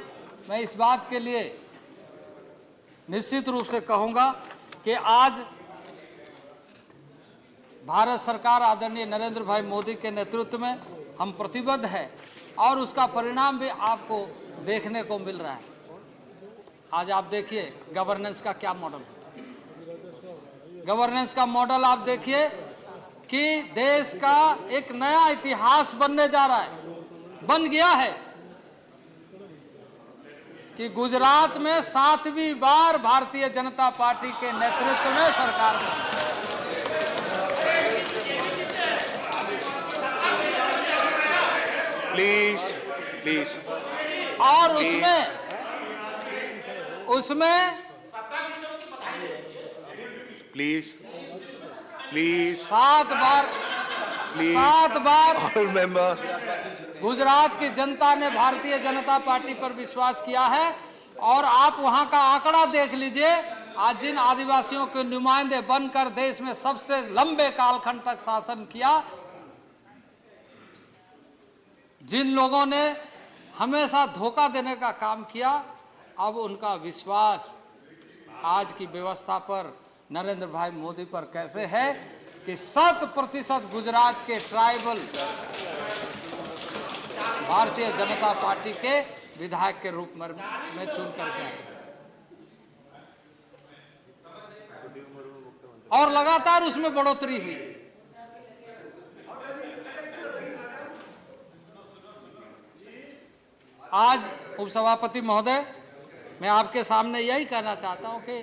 [SPEAKER 2] मैं इस बात के लिए निश्चित रूप से कहूँगा कि आज भारत सरकार आदरणीय नरेंद्र भाई मोदी के नेतृत्व में हम प्रतिबद्ध है, और उसका परिणाम भी आपको देखने को मिल रहा है। आज आप देखिए गवर्नेंस का क्या मॉडल है। गवर्नेंस का मॉडल आप देखिए कि देश का एक नया इतिहास बनने जा रहा है, बन गया है कि गुजरात में 7वीं बार भारतीय जनता पार्टी के नेतृत्व में सरकार बनी।
[SPEAKER 5] प्लीज।
[SPEAKER 2] और उसमें
[SPEAKER 5] प्लीज
[SPEAKER 2] 7 बार
[SPEAKER 5] मेंबर
[SPEAKER 2] गुजरात की जनता ने भारतीय जनता पार्टी पर विश्वास किया है। और आप वहां का आंकड़ा देख लीजिए, आज जिन आदिवासियों के नुमाइंदे बनकर देश में सबसे लंबे कालखंड तक शासन किया, जिन लोगों ने हमेशा धोखा देने का काम किया, अब उनका विश्वास आज की व्यवस्था पर, नरेंद्र भाई मोदी पर कैसे है कि 100% गुजरात के ट्राइबल भारतीय जनता पार्टी के विधायक के रूप में चुन करके आए और लगातार उसमें बढ़ोतरी हुई। आज उपसभापति महोदय, मैं आपके सामने यही कहना चाहता हूं कि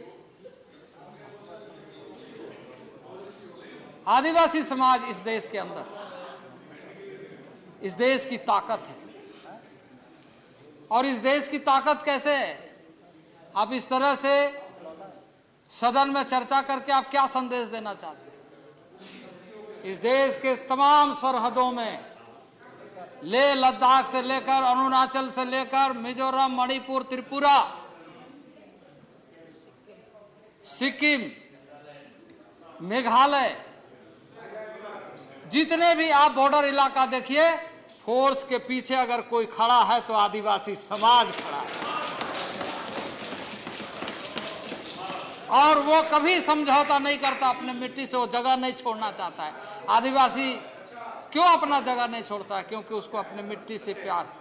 [SPEAKER 2] आदिवासी समाज इस देश के अंदर, इस देश की ताकत है। और इस देश की ताकत कैसे है? आप इस तरह से सदन में चर्चा करके आप क्या संदेश देना चाहते हैं? इस देश के तमाम सरहदों में, लेह लद्दाख से लेकर अरुणाचल से लेकर मिजोरम, मणिपुर, त्रिपुरा, सिक्किम, मेघालय, जितने भी आप बॉर्डर इलाका देखिए, फोर्स के पीछे अगर कोई खड़ा है तो आदिवासी समाज खड़ा है। और वो कभी समझौता नहीं करता अपने मिट्टी से, वो जगह नहीं छोड़ना चाहता है। आदिवासी क्यों अपना जगह नहीं छोड़ता है? क्योंकि उसको अपने मिट्टी से प्यार है।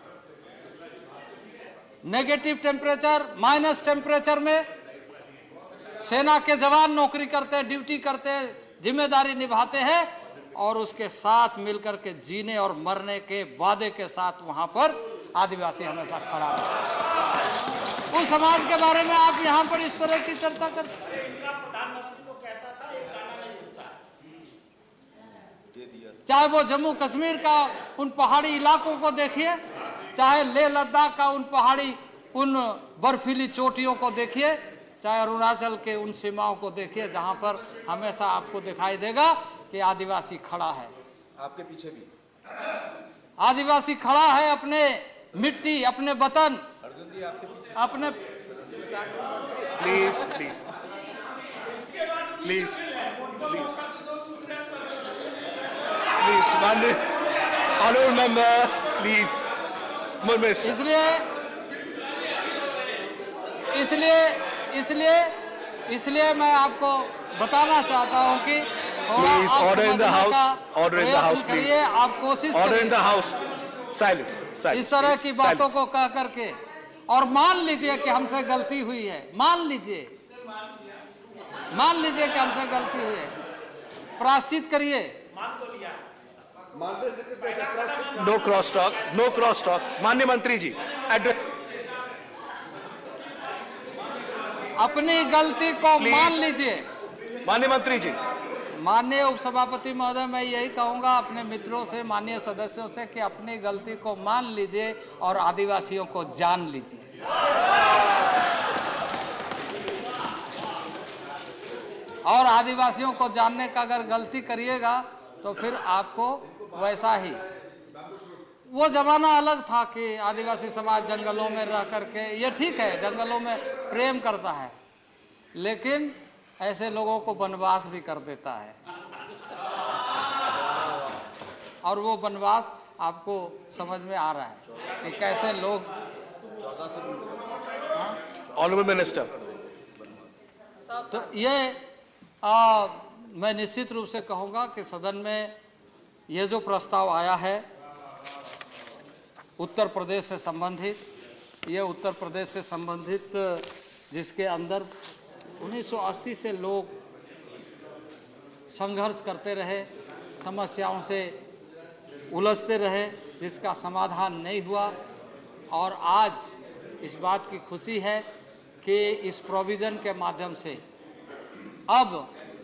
[SPEAKER 2] नेगेटिव टेम्परेचर, माइनस टेम्परेचर में सेना के जवान नौकरी करते हैं, ड्यूटी करते हैं, जिम्मेदारी निभाते हैं और उसके साथ मिलकर के जीने और मरने के वादे के साथ वहां पर आदिवासी हमेशा खड़ा है। उस समाज के बारे में आप यहां पर इस तरह की चर्चा करते हैं। चाहे वो जम्मू कश्मीर का उन पहाड़ी इलाकों को देखिए, चाहे लेह लद्दाख का उन पहाड़ी, उन बर्फीली चोटियों को देखिए, चाहे अरुणाचल के उन सीमाओं को देखिए, जहां पर हमेशा आपको दिखाई देगा कि आदिवासी खड़ा है।
[SPEAKER 6] आपके पीछे भी
[SPEAKER 2] आदिवासी खड़ा है अपने मिट्टी, अपने वतन,
[SPEAKER 6] अर्जुन जी आपके पीछे
[SPEAKER 2] अपने
[SPEAKER 5] please please please please please माननीय ऑनरेबल मेंबर प्लीज।
[SPEAKER 2] इसलिए मैं आपको बताना चाहता हूं कि थोड़ा
[SPEAKER 5] Please,
[SPEAKER 2] आप
[SPEAKER 5] order in the
[SPEAKER 2] समझने
[SPEAKER 5] house.
[SPEAKER 2] का
[SPEAKER 5] Order in the
[SPEAKER 2] प्रयत्न
[SPEAKER 5] house, please.
[SPEAKER 2] करिए, आप कोशिश
[SPEAKER 5] ऑर्डर इन
[SPEAKER 2] करिए
[SPEAKER 5] द हाउस, साइलेंस साइलेंस।
[SPEAKER 2] इस तरह की बातों को कह करके, और मान लीजिए कि हमसे गलती हुई है, मान लीजिए कि हमसे गलती हुई है, प्रायश्चित करिए।
[SPEAKER 5] No cross talk, no cross talk. माननीय मंत्री जी, एड्रेस
[SPEAKER 2] अपनी गलती को
[SPEAKER 5] Please.
[SPEAKER 2] मान लीजिए।
[SPEAKER 5] माननीय मंत्री जी,
[SPEAKER 2] माननीय उपसभापति महोदय, मैं यही कहूंगा अपने मित्रों से, माननीय सदस्यों से कि अपनी गलती को मान लीजिए और आदिवासियों को जान लीजिए। और आदिवासियों को जानने का अगर गलती करिएगा तो फिर आपको वैसा ही, वो जमाना अलग था कि आदिवासी समाज जंगलों में रह करके, ये ठीक है जंगलों में प्रेम करता है, लेकिन ऐसे लोगों को वनवास भी कर देता है। और वो वनवास आपको समझ में आ रहा है कि कैसे लोग।
[SPEAKER 5] ऑनरेबल मिनिस्टर,
[SPEAKER 2] तो ये मैं निश्चित रूप से कहूँगा कि सदन में ये जो प्रस्ताव आया है उत्तर प्रदेश से संबंधित, ये उत्तर प्रदेश से संबंधित जिसके अंदर 1980 से लोग संघर्ष करते रहे, समस्याओं से उलझते रहे, जिसका समाधान नहीं हुआ। और आज इस बात की खुशी है कि इस प्रोविज़न के माध्यम से अब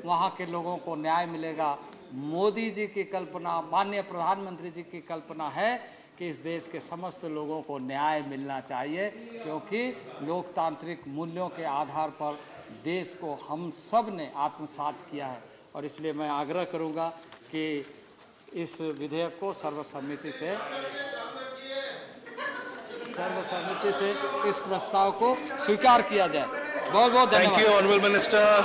[SPEAKER 2] वहाँ के लोगों को न्याय मिलेगा। मोदी जी की कल्पना, माननीय प्रधानमंत्री जी की कल्पना है कि इस देश के समस्त लोगों को न्याय मिलना चाहिए, क्योंकि लोकतांत्रिक मूल्यों के आधार पर देश को हम सब ने आत्मसात किया है। और इसलिए मैं आग्रह करूंगा कि इस विधेयक को सर्वसम्मति से इस प्रस्ताव को स्वीकार किया जाए। बहुत बहुत
[SPEAKER 5] थैंक
[SPEAKER 2] धन्यवाद।
[SPEAKER 5] You honourable minister.